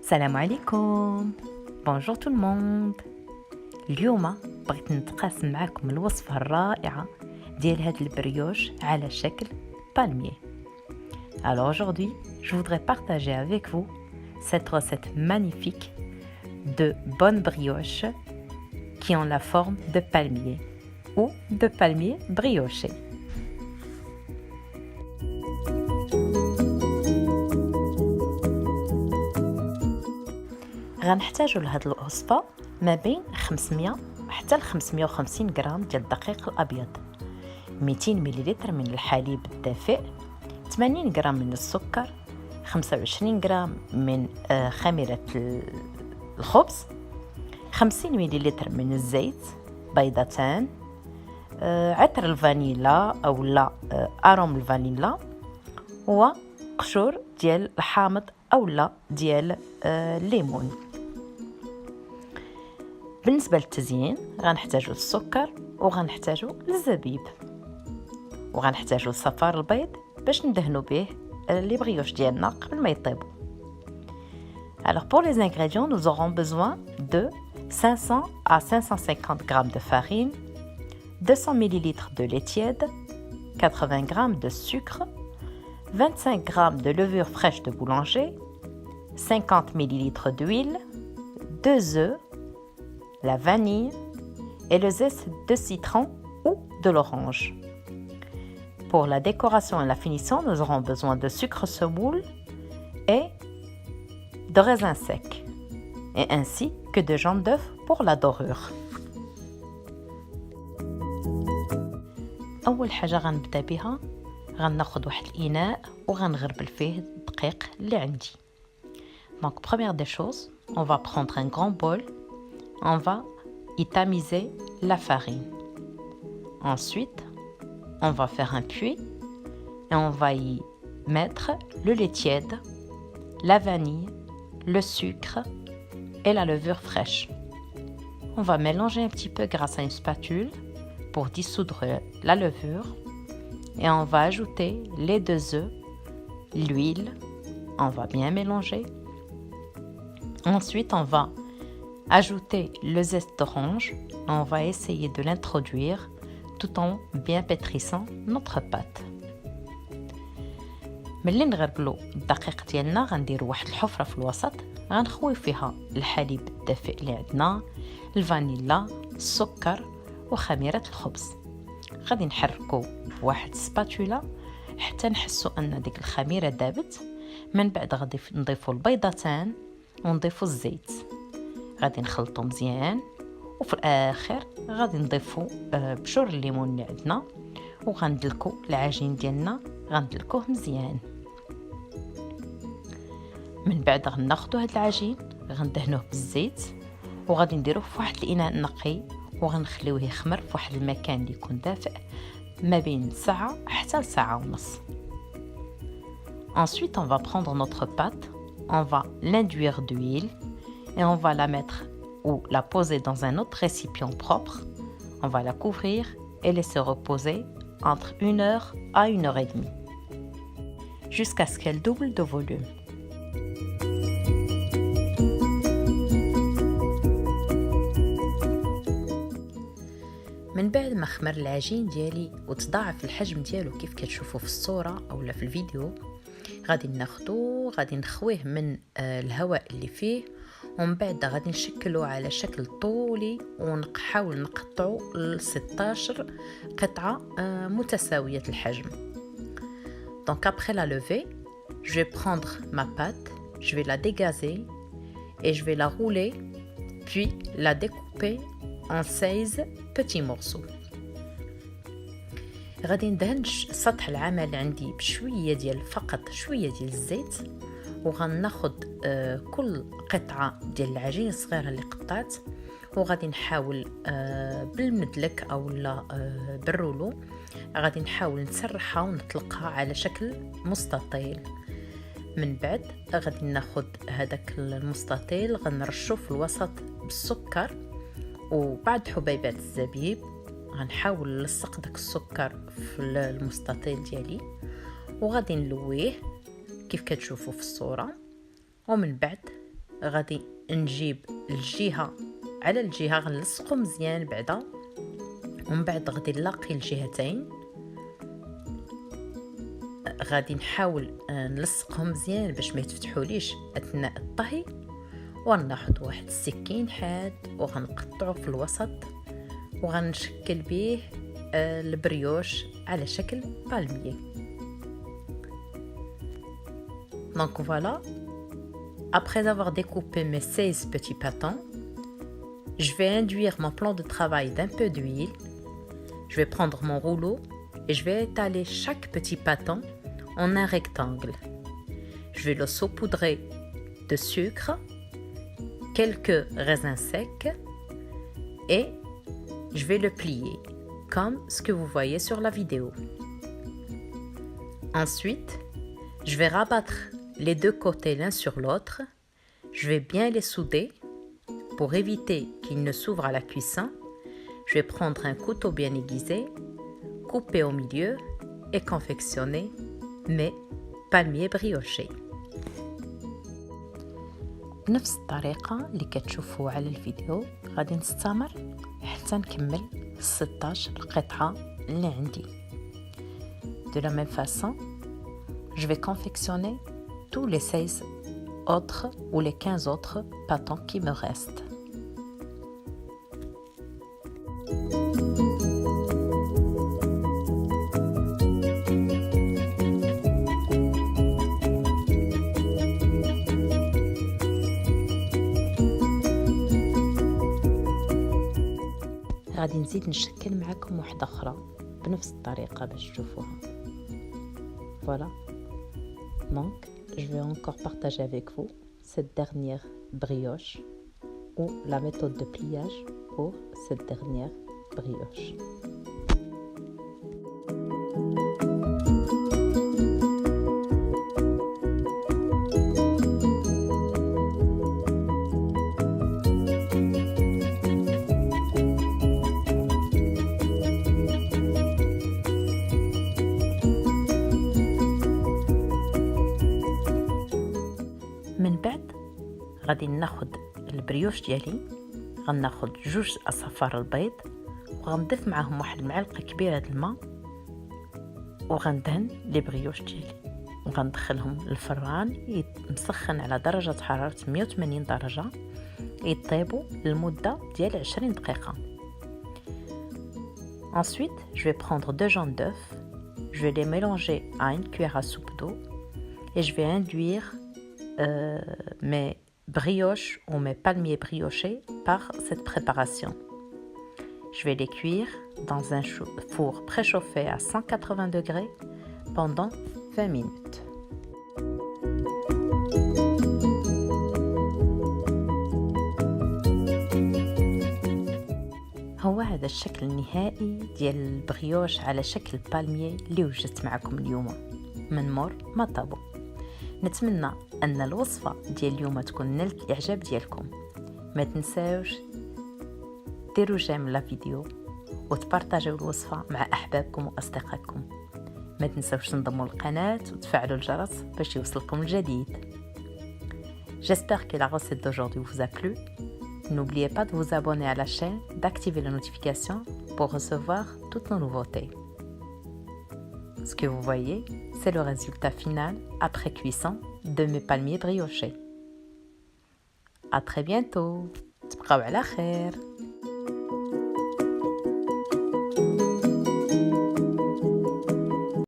السلام عليكم. بونجور تو الموند. اليوم بغيت نتقاسم معكم الوصفة الرائعة ديال هاد البريوش على شكل palmier. Alors aujourd'hui, je voudrais partager avec vous cette recette magnifique de bonnes brioches qui ont la forme de palmier ou de palmier brioché. غنحتاجوا لهاد الوصفة ما بين 500 حتى ل 550 غرام ديال الدقيق الأبيض، 200 مليلتر من الحليب الدافئ، 80 غرام من السكر، 25 غرام من خميرة الخبز، 50 مليلتر من الزيت، بيضتان، عطر الفانيلا أو لا أروم الفانيلا، وقشور ديال الحامض أو لا ديال الليمون. بالنسبة للتزيين غنحتاجو السكر وغنحتاجو الزبيب وغنحتاجو صفار البيض باش ندهنو به لي بريوش ديالنا قبل ما يطيبوا. Alors pour les ingrédients, nous aurons besoin de 500 à 550 g de farine, 200 ml de lait tiède, 80 g de sucre, 25 g de levure fraîche de boulanger, 50 ml d'huile, 2 œufs, la vanille et le zeste de citron ou de l'orange. Pour la décoration et la finition, nous aurons besoin de sucre semoule et de raisins secs, et ainsi que de jaune d'œuf pour la dorure. أول حاجة غنبدأ بها غناخد واحد الإناء وغنغربل فيه الدقيق اللي عندي. Donc première des choses, on va prendre un grand bol. On va y tamiser la farine. Ensuite, on va faire un puits et on va y mettre le lait tiède, la vanille, le sucre et la levure fraîche. On va mélanger un petit peu grâce à une spatule pour dissoudre la levure et on va ajouter les 2 œufs, l'huile, on va bien mélanger. Ensuite, on va ajouter le zeste d'orange. On va essayer de l'introduire tout en bien pétrissant notre pâte. ملي نغربلو الدقيق ديالنا غنديروا واحد الحفره في الوسط غنخوي فيها الحليب الدافئ اللي عندنا، الفانيلا، السكر وخميره الخبز. غادي نحركو بواحد السباتولا حتى نحسوا ان ديك الخميره دابت. من بعد غادي نضيفوا البيضتان ونضيفوا الزيت، غادي نخلطو مزيان، وفي الاخر غادي نضيفو بشور الليمون اللي عندنا وغندلكو العجين ديالنا، غندلكوه مزيان. من بعد غناخدو هاد العجين غندهنوه بالزيت وغادي نديروه في واحد الاناء نقي وغنخليوه يخمر في واحد المكان اللي يكون دافئ ما بين ساعه حتى لساعه ونص. Ensuite, on va prendre notre pâte, on va l'induire d'huile et on va la mettre ou la poser dans un autre récipient propre. On va la couvrir et laisser reposer entre 1 heure à 1 heure et demie jusqu'à ce qu'elle double de volume. من بعد ما خمر العجين ديالي وتضاعف الحجم ديالو كيف كتشوفوا في الصورة أو في الفيديو، غادي ناخدو غادي نخويه من الهواء اللي فيه، ومن بعد غادي نشكلو على شكل طولي ونحاول نقطعو ل 16 قطعة متساوية الحجم. Donc après la levée, je vais prendre ma pâte, je vais la dégazer et je vais la rouler puis la découper en 16 petits morceaux. غادي ندهن سطح العمل عندي بشويه ديال فقط شويه ديال الزيت، وغناخد كل قطعه ديال العجين الصغيره اللي قطعت وغادي نحاول بالمدلك او لا بالرولو غادي نحاول نسرحها ونطلقها على شكل مستطيل. من بعد غادي ناخد هذاك المستطيل غنرشو في الوسط بالسكر وبعد حبيبات الزبيب. غنحاول نلصق داك السكر في المستطيل ديالي وغادي نلويه كيف كتشوفوا في الصورة، ومن بعد غادي نجيب الجهة على الجهة غنلصقو مزيان بعدا، ومن بعد غادي نلاقي الجهتين، غادي نحاول نلصقهم مزيان باش ما يتفتحوليش اثناء الطهي. وناخذ واحد السكين حاد وغنقطعو في الوسط وغنشكل به البريوش على شكل بالمية. Donc voilà, après avoir découpé mes 16 petits pâtons, je vais induire mon plan de travail d'un peu d'huile. Je vais prendre mon rouleau et je vais étaler chaque petit pâton en un rectangle. Je vais le saupoudrer de sucre, quelques raisins secs et je vais le plier comme ce que vous voyez sur la vidéo. Ensuite, je vais rabattre les deux côtés l'un sur l'autre. Je vais bien les souder pour éviter qu'ils ne s'ouvrent à la cuisson. Je vais prendre un couteau bien aiguisé, couper au milieu et confectionner mes palmiers briochés. بنفس الطريقة اللي كتشوفوا على الفيديو غادي نستمر حتى نكمل 16 قطعة اللي عندي. De la même façon, je vais confectionner tous les 16 autres ou les 15 autres pâtons qui me restent. غادي نزيد نشكل معكم واحدة أخرى بنفس الطريقة باش تشوفوها. Voilà. Donc, je vais encore partager avec vous cette dernière brioche ou la méthode de pliage pour cette dernière brioche. من بعد غادي ناخد البريوش ديالي، غناخد 2 اصفار البيض وغنضيف معاهم واحد المعلقه كبيره د الماء وغندهن لي بريوش ديالي وغندخلهم للفران مسخن على درجه حراره 180 درجه يطيبوا لمده ديال 20 دقيقه. Ensuite, je vais prendre 2 jaunes d'œufs, je vais les mélanger à une cuillère à soupe d'eau et je vais induire mes brioches ou mes palmiers briochés par cette préparation. Je vais les cuire dans un four préchauffé à 180 degrés pendant 20 minutes. هو هذا الشكل النهائي ديال البريوش على شكل بالمية اللي وجدت معكم اليوم من مور ما طابو. نتمنى ان الوصفه ديال اليوم تكون نالت الاعجاب ديالكم. ما تنساوش ديروا جيم لا فيديو وتبارطاجيو الوصفه مع احبابكم واصدقائكم. ما تنساوش تنضموا للقناه وتفعلوا الجرس باش يوصلكم الجديد. J'espère que la recette d'aujourd'hui vous a plu. N'oubliez pas de vous abonner à la chaîne, d'activer la notification pour recevoir toutes nos nouveautés. Ce que vous voyez, c'est le résultat final après cuisson de mes palmiers briochés. À très bientôt. تبقاو على خير.